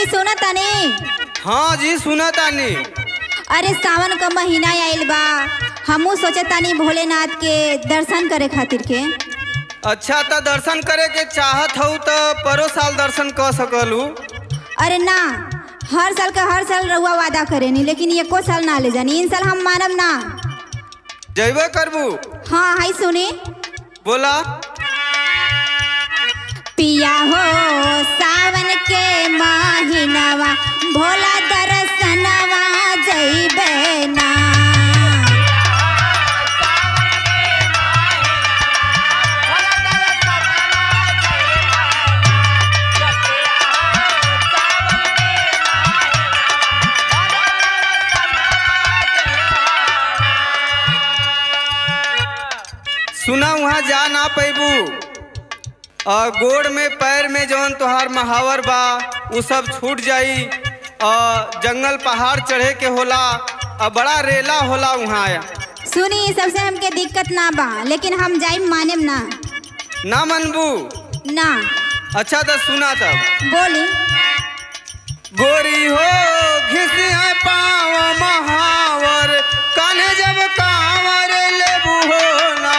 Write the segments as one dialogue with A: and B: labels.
A: जी सुना तानी।
B: हाँ जी सुना तानी।
A: अरे सावन का महीना आइल बा, हमू सोचे तानी भोलेनाथ के दर्शन करे खातिर के।
B: अच्छा तो दर्शन करे के चाहत हो तो परो साल दर्शन कर सकलू।
A: अरे ना, हर साल रउआ वादा करेनी, लेकिन एको साल ना ले जानी। इन साल हम मानब ना।
B: जइबे करबू?
A: हाँ हाई सुनी।
B: बोला।
A: पिया हो सावन के महीनवा, भोला दर्शनवा जइबे ना।
B: सुना वहाँ जा ना पैबू, और गोड़ में पैर में जौन तोहार महावर बा वो सब छूट जाई। और जंगल पहाड़ चढ़े के होला और बड़ा रेला होला वहाँ।
A: सुनी सबसे हमके दिक्कत ना बा, लेकिन हम जाइब मानेब ना।
B: ना मनबू?
A: ना।
B: अच्छा तो सुना तब।
A: बोली।
B: गोरी हो घिसिया पाव महावर, कान्हे जब कांवर लेबू हो ना।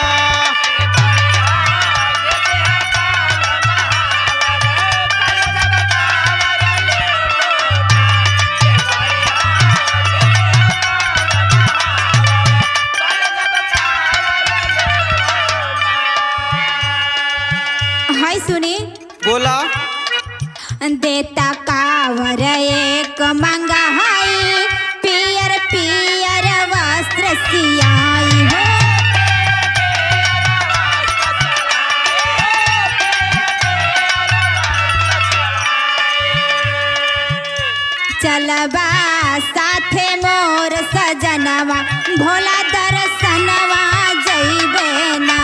A: हाय सुनी।
B: बोला।
A: देता कावर एक मंगा हाई, पियर पियर वस्त्र सियाई हो। चलबा साथे मोर सजनवा, भोला दर्शनवा जइबे ना।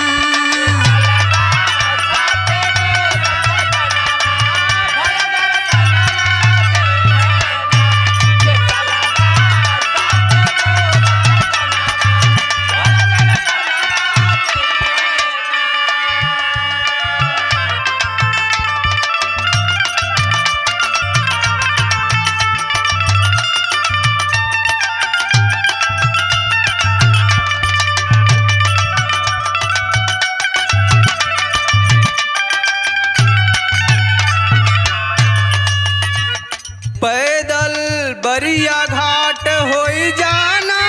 B: पैदल बरिया घाट होई जाना,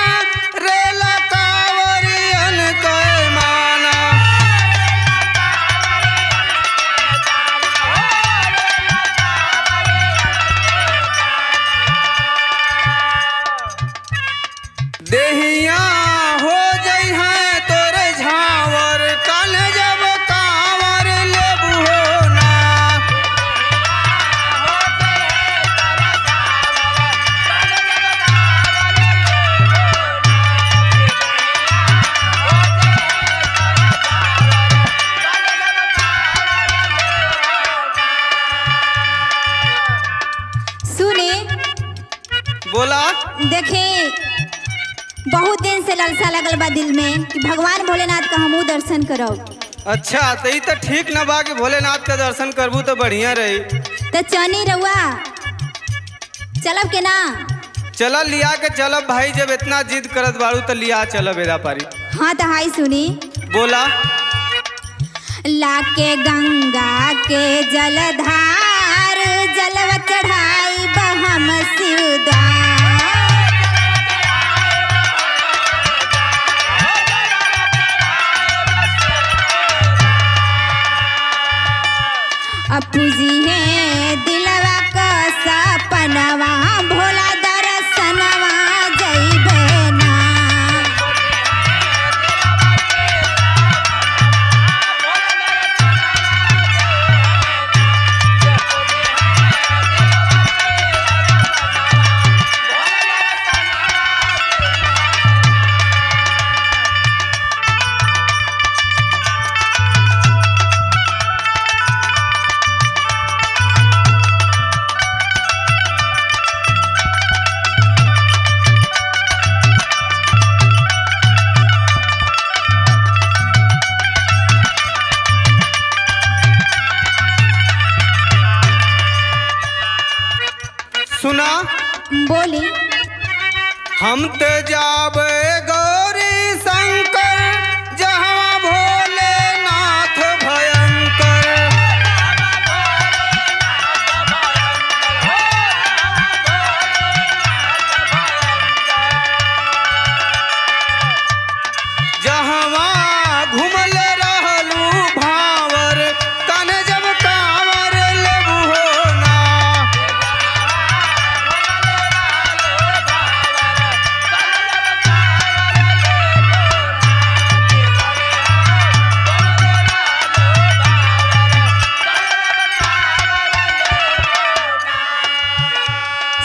B: रेला कांवरियन के माना। देहिया हो जई है तोरे झावर, कान्हे जब कांवर लेबू हो ना।
A: सुने।
B: बोला।
A: देखे बहुत दिन से लालसा लगल बा दिल में कि भगवान भोलेनाथ का हमू दर्शन करो।
B: अच्छा तो ये तो ठीक न बा कि भोलेनाथ का दर्शन करबू तो बढ़िया रही।
A: तो चनी रउआ चलब के ना?
B: चला लिया के चलब भाई, जब इतना जिद करत बाड़ू तो लिया चलब एदा पारी।
A: हाँ तो हाई सुनी।
B: बोला।
A: लाके गंगा के जलधार, जलवा चढ़ाई बहम शिवद्वार। अपूजी है दिलवा का सपनवा, भोला दर्शनवा जइबे ना। बोली।
B: हम ते जाबे गौरी शंकर जहाँ भोलेनाथ भयंकर। जहाँ घूमल रहलू भावर कन जब कांवर लेबू हो ना।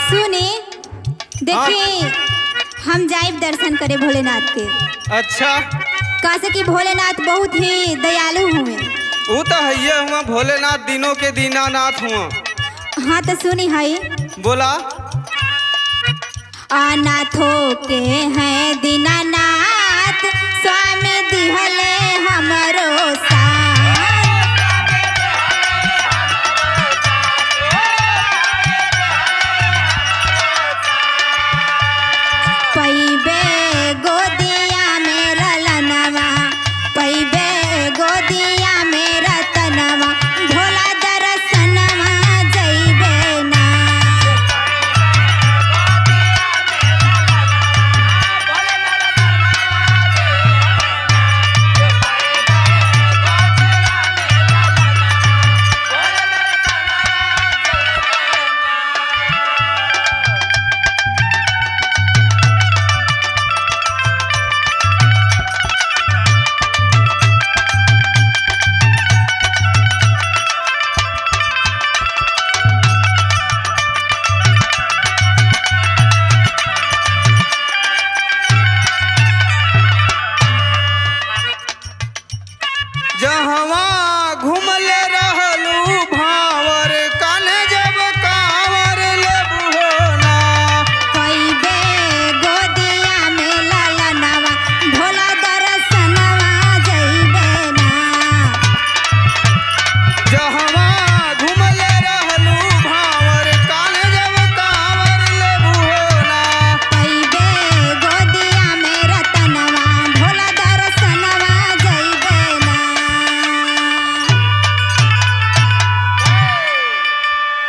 A: सुनी देखी, हम जाइब दर्शन करे भोलेनाथ के।
B: अच्छा,
A: कैसे कि भोलेनाथ बहुत ही दयालु हुए।
B: वो तो है हुआ भोलेनाथ, दिनों के दीनानाथ हुआ।
A: हाँ तो सुनी हई,
B: बोला।
A: अनाथों के हैं दीनानाथ